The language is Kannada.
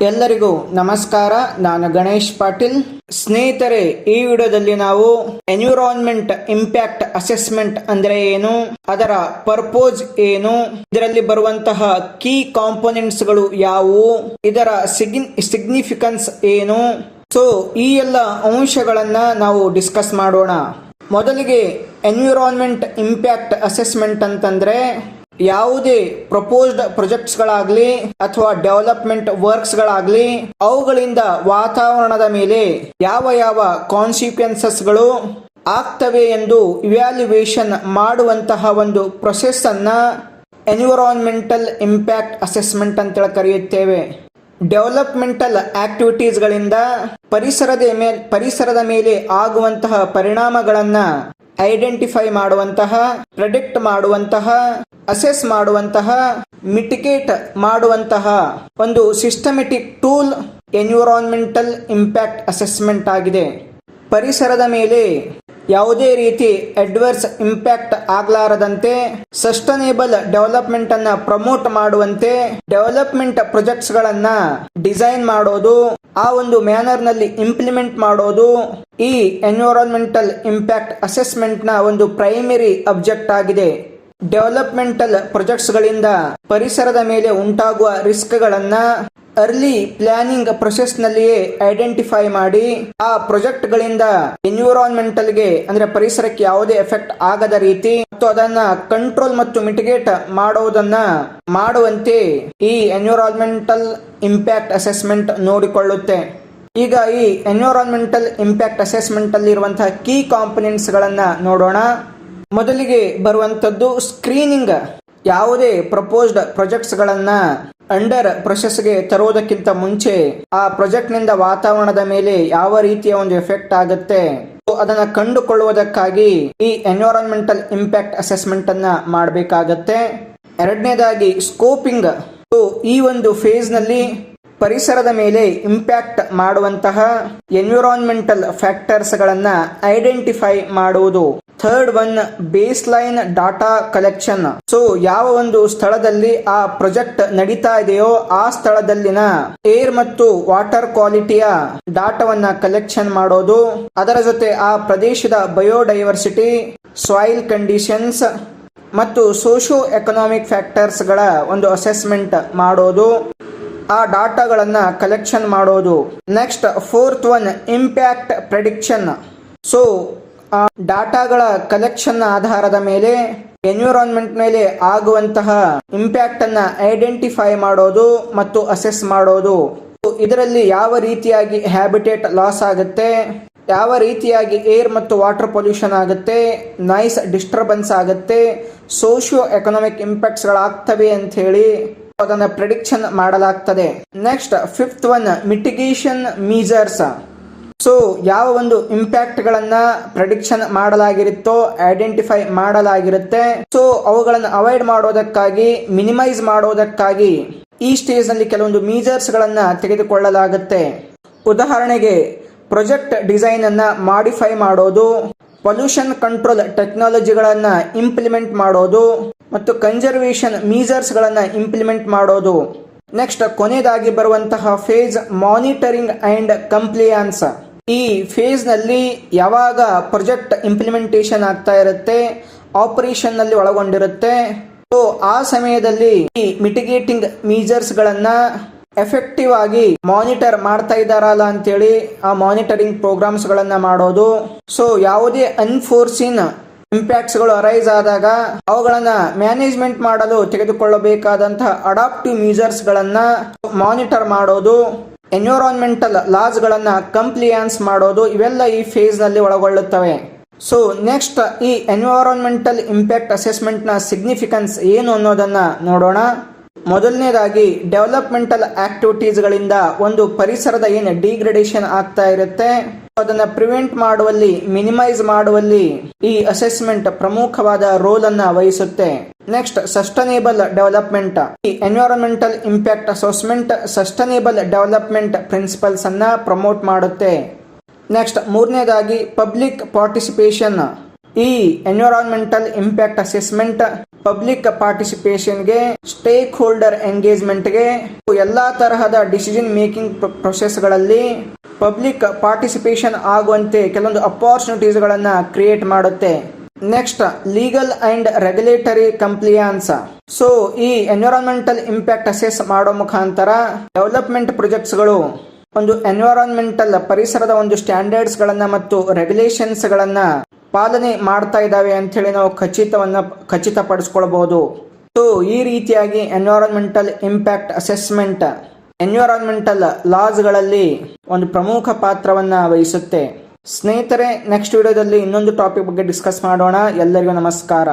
ಎಲ್ಲರಿಗೂ ನಮಸ್ಕಾರ. ನಾನು ಗಣೇಶ್ ಪಾಟೀಲ್. ಸ್ನೇಹಿತರೆ, ಈ ವಿಡಿಯೋದಲ್ಲಿ ನಾವು ಎನ್ವಿರಾನ್ಮೆಂಟ್ ಇಂಪ್ಯಾಕ್ಟ್ ಅಸೆಸ್ಮೆಂಟ್ ಅಂದ್ರೆ ಏನು, ಅದರ ಪರ್ಪೋಸ್ ಏನು, ಇದರಲ್ಲಿ ಬರುವಂತಹ ಕೀ ಕಾಂಪೋನೆಂಟ್ಸ್ ಗಳು ಯಾವುವು, ಇದರ ಸಿಗ್ನಿಫಿಕೆನ್ಸ್ ಏನು, ಸೊ ಈ ಎಲ್ಲ ಅಂಶಗಳನ್ನ ನಾವು ಡಿಸ್ಕಸ್ ಮಾಡೋಣ. ಮೊದಲಿಗೆ ಎನ್ವಿರಾನ್ಮೆಂಟ್ ಇಂಪ್ಯಾಕ್ಟ್ ಅಸೆಸ್ಮೆಂಟ್ ಅಂತಂದ್ರೆ ಯಾವುದೇ ಪ್ರಪೋಸ್ಡ್ ಪ್ರಾಜೆಕ್ಟ್ಸ್ ಗಳಾಗ್ಲಿ ಅಥವಾ ಡೆವಲಪ್ಮೆಂಟ್ ವರ್ಕ್ಸ್ ಗಳಾಗ್ಲಿ ಅವುಗಳಿಂದ ವಾತಾವರಣದ ಮೇಲೆ ಯಾವ ಯಾವ ಕಾನ್ಸಿಕ್ವೆನ್ಸಸ್ ಗಳು ಆಗ್ತವೆ ಎಂದು ಇವ್ಯಾಲ್ಯುವೇಷನ್ ಮಾಡುವಂತಹ ಒಂದು ಪ್ರೊಸೆಸ್ ಅನ್ನ ಎನ್ವಿರಾನ್ಮೆಂಟಲ್ ಇಂಪ್ಯಾಕ್ಟ್ ಅಸೆಸ್ಮೆಂಟ್ ಅಂತ ಕರೆಯುತ್ತೇವೆ. ಡೆವಲಪ್ಮೆಂಟಲ್ ಆಕ್ಟಿವಿಟೀಸ್ ಗಳಿಂದ ಪರಿಸರದ ಮೇಲೆ ಆಗುವಂತಹ ಪರಿಣಾಮಗಳನ್ನ ಐಡೆಂಟಿಫೈ ಮಾಡುವಂತಹ, ಪ್ರೆಡಿಕ್ಟ್ ಮಾಡುವಂತಹ, ಅಸೆಸ್ ಮಾಡುವಂತಹ, ಮಿಟಿಗೇಟ್ ಮಾಡುವಂತಹ ಒಂದು systematic tool environmental impact assessment ಆಗಿದೆ. ಪರಿಸರದ ಮೇಲೆ ಯಾವುದೇ ರೀತಿ ಅಡ್ವರ್ಸ್ ಇಂಪ್ಯಾಕ್ಟ್ ಆಗ್ಲಾರದಂತೆ ಸಸ್ಟೈನೇಬಲ್ ಡೆವಲಪ್ಮೆಂಟ್ ಅನ್ನ ಪ್ರಮೋಟ್ ಮಾಡುವಂತೆ ಡೆವಲಪ್ಮೆಂಟ್ ಪ್ರಾಜೆಕ್ಟ್ಸ್ ಗಳನ್ನ ಡಿಸೈನ್ ಮಾಡೋದು, ಆ ಒಂದು ಮ್ಯಾನರ್ ನಲ್ಲಿ ಇಂಪ್ಲಿಮೆಂಟ್ ಮಾಡೋದು ಈ ಎನ್ವಿರಾನ್ಮೆಂಟಲ್ ಇಂಪ್ಯಾಕ್ಟ್ ಅಸೆಸ್ಮೆಂಟ್ ನ ಒಂದು ಪ್ರೈಮರಿ ಅಬ್ಜೆಕ್ಟ್ ಆಗಿದೆ. ಡೆವಲಪ್ಮೆಂಟಲ್ ಪ್ರಾಜೆಕ್ಟ್ಸ್ ಗಳಿಂದ ಪರಿಸರದ ಮೇಲೆ ಉಂಟಾಗುವ ರಿಸ್ಕ್ ಗಳನ್ನ ಅರ್ಲಿ ಪ್ಲಾನಿಂಗ್ ಪ್ರೊಸೆಸ್ ನಲ್ಲಿಯೇ ಐಡೆಂಟಿಫೈ ಮಾಡಿ ಆ ಪ್ರಾಜೆಕ್ಟ್ ಗಳಿಂದ ಎನ್ವಿರಾನ್ಮೆಂಟಲ್ ಗೆ ಅಂದ್ರೆ ಪರಿಸರಕ್ಕೆ ಯಾವುದೇ ಎಫೆಕ್ಟ್ ಆಗದ ರೀತಿ ಮತ್ತು ಅದನ್ನ ಕಂಟ್ರೋಲ್ ಮತ್ತು ಮಿಟಿಗೇಟ್ ಮಾಡುವಂತೆ ಈ ಎನ್ವಿರಾನ್ಮೆಂಟಲ್ ಇಂಪ್ಯಾಕ್ಟ್ ಅಸೆಸ್ಮೆಂಟ್ ನೋಡಿಕೊಳ್ಳುತ್ತೆ. ಈಗ ಈ ಎನ್ವಿರಾನ್ಮೆಂಟಲ್ ಇಂಪ್ಯಾಕ್ಟ್ ಅಸೆಸ್ಮೆಂಟ್ ಅಲ್ಲಿ ಇರುವಂತಹ ಕೀ ಕಾಂಪೊನೆಂಟ್ಸ್ ಗಳನ್ನ ನೋಡೋಣ. ಮೊದಲಿಗೆ ಬರುವಂತದ್ದು ಸ್ಕ್ರೀನಿಂಗ್. ಯಾವುದೇ ಪ್ರಪೋಸ್ಡ್ ಪ್ರಾಜೆಕ್ಟ್ಸ್ ಗಳನ್ನ ಅಂಡರ್ ಪ್ರೊಸೆಸ್ಗೆ ತರುವುದಕ್ಕಿಂತ ಮುಂಚೆ ಆ ಪ್ರಾಜೆಕ್ಟ್ ನಿಂದ ವಾತಾವರಣದ ಮೇಲೆ ಯಾವ ರೀತಿಯ ಒಂದು ಎಫೆಕ್ಟ್ ಆಗುತ್ತೆ ಅದನ್ನ ಕಂಡುಕೊಳ್ಳುವುದಕ್ಕಾಗಿ ಈ ಎನ್ವಿರಾನ್ಮೆಂಟಲ್ ಇಂಪ್ಯಾಕ್ಟ್ ಅಸೆಸ್ಮೆಂಟ್ ಅನ್ನ ಮಾಡಬೇಕಾಗತ್ತೆ. ಎರಡನೇದಾಗಿ ಸ್ಕೋಪಿಂಗ್. ಈ ಒಂದು ಫೇಸ್ ನಲ್ಲಿ ಪರಿಸರದ ಮೇಲೆ ಇಂಪ್ಯಾಕ್ಟ್ ಮಾಡುವಂತಹ ಎನ್ವಿರಾನ್ಮೆಂಟಲ್ ಫ್ಯಾಕ್ಟರ್ಸ್ ಗಳನ್ನ ಐಡೆಂಟಿಫೈ ಮಾಡುವುದು. Third one, base line data collection. So ಯಾವ ಒಂದು ಸ್ಥಳದಲ್ಲಿ ಆ ಪ್ರಾಜೆಕ್ಟ್ ನಡೀತಾ ಇದೆಯೋ ಆ ಸ್ಥಳದಲ್ಲಿನ ಏರ್ ಮತ್ತು ವಾಟರ್ ಕ್ವಾಲಿಟಿಯ ಡಾಟಾವನ್ನ ಕಲೆಕ್ಷನ್ ಮಾಡೋದು, ಅದರ ಜೊತೆ ಆ ಪ್ರದೇಶದ ಬಯೋಡೈವರ್ಸಿಟಿ, ಸಾಯಿಲ್ ಕಂಡೀಷನ್ಸ್ ಮತ್ತು ಸೋಶಿಯೋ ಎಕನಾಮಿಕ್ ಫ್ಯಾಕ್ಟರ್ಸ್ ಗಳ ಒಂದು ಅಸೆಸ್ಮೆಂಟ್ ಮಾಡೋದು, ಆ ಡಾಟಾಗಳನ್ನ ಕಲೆಕ್ಷನ್ ಮಾಡೋದು. Next fourth one, impact prediction. So ಆ ಡಾಟಾಗಳ ಕಲೆಕ್ಷನ್ ಆಧಾರದ ಮೇಲೆ ಎನ್ವಿರಾನ್ಮೆಂಟ್ ಮೇಲೆ ಆಗುವಂತಹ ಇಂಪ್ಯಾಕ್ಟ್ ಅನ್ನ ಐಡೆಂಟಿಫೈ ಮಾಡೋದು ಮತ್ತು ಅಸೆಸ್ ಮಾಡೋದು. ಇದರಲ್ಲಿ ಯಾವ ರೀತಿಯಾಗಿ ಹ್ಯಾಬಿಟೇಟ್ ಲಾಸ್ ಆಗುತ್ತೆ, ಯಾವ ರೀತಿಯಾಗಿ ಏರ್ ಮತ್ತು ವಾಟರ್ ಪೊಲ್ಯೂಷನ್ ಆಗುತ್ತೆ, ನಾಯ್ಸ್ ಡಿಸ್ಟರ್ಬೆನ್ಸ್ ಆಗುತ್ತೆ, ಸೋಶಿಯೋ ಎಕನಾಮಿಕ್ ಇಂಪ್ಯಾಕ್ಟ್ಸ್ ಗಳಾಗ್ತವೆ ಅಂತ ಹೇಳಿ ಅದನ್ನ ಪ್ರೆಡಿಕ್ಷನ್ ಮಾಡಲಾಗ್ತದೆ. Next fifth one, mitigation measures. So ಯಾವ ಒಂದು ಇಂಪ್ಯಾಕ್ಟ್ ಗಳನ್ನ ಪ್ರೆಡಿಕ್ಷನ್ ಮಾಡಲಾಗಿರುತ್ತೋ, ಐಡೆಂಟಿಫೈ ಮಾಡಲಾಗಿರುತ್ತೆ, ಸೊ ಅವುಗಳನ್ನು ಅವಾಯ್ಡ್ ಮಾಡೋದಕ್ಕಾಗಿ, ಮಿನಿಮೈಸ್ ಮಾಡೋದಕ್ಕಾಗಿ ಈ ಸ್ಟೇಜ್ ನಲ್ಲಿ ಕೆಲವೊಂದು ಮೀಜರ್ಸ್ ಗಳನ್ನ ತೆಗೆದುಕೊಳ್ಳಲಾಗುತ್ತೆ. ಉದಾಹರಣೆಗೆ ಪ್ರಾಜೆಕ್ಟ್ ಡಿಸೈನ್ ಅನ್ನ ಮಾಡಿಫೈ ಮಾಡೋದು, ಪೊಲ್ಯೂಷನ್ ಕಂಟ್ರೋಲ್ ಟೆಕ್ನಾಲಜಿಗಳನ್ನ ಇಂಪ್ಲಿಮೆಂಟ್ ಮಾಡೋದು ಮತ್ತು ಕನ್ಸರ್ವೇಷನ್ ಮೀಜರ್ಸ್ ಗಳನ್ನ ಇಂಪ್ಲಿಮೆಂಟ್ ಮಾಡೋದು. ನೆಕ್ಸ್ಟ್ ಕೊನೆಯದಾಗಿ ಬರುವಂತಹ ಫೇಸ್ ಮಾನಿಟರಿಂಗ್ ಅಂಡ್ ಕಂಪ್ಲಿಯನ್ಸ್. ಈ ಫೇಸ್ ನಲ್ಲಿ ಯಾವಾಗ ಪ್ರಾಜೆಕ್ಟ್ ಇಂಪ್ಲಿಮೆಂಟೇಷನ್ ಆಗ್ತಾ ಇರುತ್ತೆ, ಆಪರೇಷನ್ ನಲ್ಲಿ ಒಳಗೊಂಡಿರುತ್ತೆ, ಸೊ ಆ ಸಮಯದಲ್ಲಿ ಈ ಮಿಟಿಗೇಟಿಂಗ್ ಮೀಜರ್ಸ್ ಗಳನ್ನ ಎಫೆಕ್ಟಿವ್ ಆಗಿ ಮಾನಿಟರ್ ಮಾಡ್ತಾ ಇದ್ದಾರಲ್ಲ ಅಂತೇಳಿ ಆ ಮಾನಿಟರಿಂಗ್ ಪ್ರೋಗ್ರಾಮ್ಸ್ ಗಳನ್ನ ಮಾಡೋದು. ಸೊ ಯಾವುದೇ ಅನ್ಫೋರ್ಸಿನ್ ಇಂಪ್ಯಾಕ್ಟ್ಸ್ ಗಳು ಅರೈಸ್ ಆದಾಗ ಅವುಗಳನ್ನ ಮ್ಯಾನೇಜ್ಮೆಂಟ್ ಮಾಡಲು ತೆಗೆದುಕೊಳ್ಳಬೇಕಾದಂತಹ ಅಡಾಪ್ಟಿವ್ ಮೀಜರ್ಸ್ ಗಳನ್ನ ಮಾನಿಟರ್ ಮಾಡೋದು, ಎನ್ವಿರಾನ್ಮೆಂಟಲ್ ಲಾಸ್ ಗಳನ್ನ ಕಂಪ್ಲಿಯನ್ಸ್ ಮಾಡೋದು, ಇವೆಲ್ಲ ಈ ಫೇಸ್ ನಲ್ಲಿ ಒಳಗೊಳ್ಳುತ್ತವೆ. ಸೊ ನೆಕ್ಸ್ಟ್ ಈ ಎನ್ವಿರಾನ್ಮೆಂಟಲ್ ಇಂಪ್ಯಾಕ್ಟ್ ಅಸೆಸ್ಮೆಂಟ್ ನ ಸಿಗ್ನಿಫಿಕೆನ್ಸ್ ಏನು ಅನ್ನೋದನ್ನ ನೋಡೋಣ. ಮೊದಲನೇದಾಗಿ ಡೆವಲಪ್ಮೆಂಟಲ್ ಆಕ್ಟಿವಿಟೀಸ್ ಗಳಿಂದ ಒಂದು ಪರಿಸರದ ಏನು ಡಿಗ್ರೇಡೇಷನ್ ಆಗ್ತಾ ಇರುತ್ತೆ ಅದನ್ನ ಪ್ರಿವೆಂಟ್ ಮಾಡುವಲ್ಲಿ, ಮಿನಿಮೈಸ್ ಮಾಡುವಲ್ಲಿ ಈ ಅಸೆಸ್ಮೆಂಟ್ ಪ್ರಮುಖವಾದ ರೋಲ್ ಅನ್ನ ವಹಿಸುತ್ತೆ. Next sustainable development. ಈ environmental impact assessment sustainable development principles ಅನ್ನ ಪ್ರಮೋಟ್ ಮಾಡುತ್ತೆ. ನೆಕ್ಸ್ಟ್ ಮೂರನೇದಾಗಿ ಪಬ್ಲಿಕ್ ಪಾರ್ಟಿಸಿಪೇಷನ್. ಈ ಎನ್ವಿರಾನ್ಮೆಂಟಲ್ ಇಂಪ್ಯಾಕ್ಟ್ ಅಸೆಸ್ಮೆಂಟ್ ಪಬ್ಲಿಕ್ ಪಾರ್ಟಿಸಿಪೇಷನ್ಗೆ, ಸ್ಟೇಕ್ ಹೋಲ್ಡರ್ ಎಂಗೇಜ್ಮೆಂಟ್ಗೆ, ಎಲ್ಲಾ ತರಹದ ಡಿಸಿಷನ್ ಮೇಕಿಂಗ್ ಪ್ರೊಸೆಸ್ಗಳಲ್ಲಿ ಪಬ್ಲಿಕ್ ಪಾರ್ಟಿಸಿಪೇಷನ್ ಆಗುವಂತೆ ಕೆಲವೊಂದು ಅಪಾರ್ಚುನಿಟೀಸ್ಗಳನ್ನು ಕ್ರಿಯೇಟ್ ಮಾಡುತ್ತೆ. Next, legal and regulatory compliance. So ಈ ಎನ್ವಿರಾನ್ಮೆಂಟಲ್ ಇಂಪ್ಯಾಕ್ಟ್ ಅಸೆಸ್ ಮಾಡೋ ಮುಖಾಂತರ ಡೆವಲಪ್ಮೆಂಟ್ ಪ್ರಾಜೆಕ್ಟ್ಸ್ಗಳು ಒಂದು ಎನ್ವಿರಾನ್ಮೆಂಟಲ್ ಪರಿಸರದ ಒಂದು ಸ್ಟ್ಯಾಂಡರ್ಡ್ಸ್ಗಳನ್ನು ಮತ್ತು ರೆಗ್ಯುಲೇಷನ್ಸ್ಗಳನ್ನು ಪಾಲನೆ ಮಾಡ್ತಾ ಇದ್ದಾವೆ ಅಂಥೇಳಿ ನಾವು ಖಚಿತಪಡಿಸ್ಕೊಳ್ಬಹುದು. ಸೊ ಈ ರೀತಿಯಾಗಿ ಎನ್ವಿರಾನ್ಮೆಂಟಲ್ ಇಂಪ್ಯಾಕ್ಟ್ ಅಸೆಸ್ಮೆಂಟ್ ಎನ್ವಿರಾನ್ಮೆಂಟಲ್ ಲಾಸ್ಗಳಲ್ಲಿ ಒಂದು ಪ್ರಮುಖ ಪಾತ್ರವನ್ನು ವಹಿಸುತ್ತೆ. ಸ್ನೇಹಿತರೆ, ನೆಕ್ಸ್ಟ್ ವಿಡಿಯೋದಲ್ಲಿ ಇನ್ನೊಂದು ಟಾಪಿಕ್ ಬಗ್ಗೆ ಡಿಸ್ಕಸ್ ಮಾಡೋಣ. ಎಲ್ಲರಿಗೂ ನಮಸ್ಕಾರ.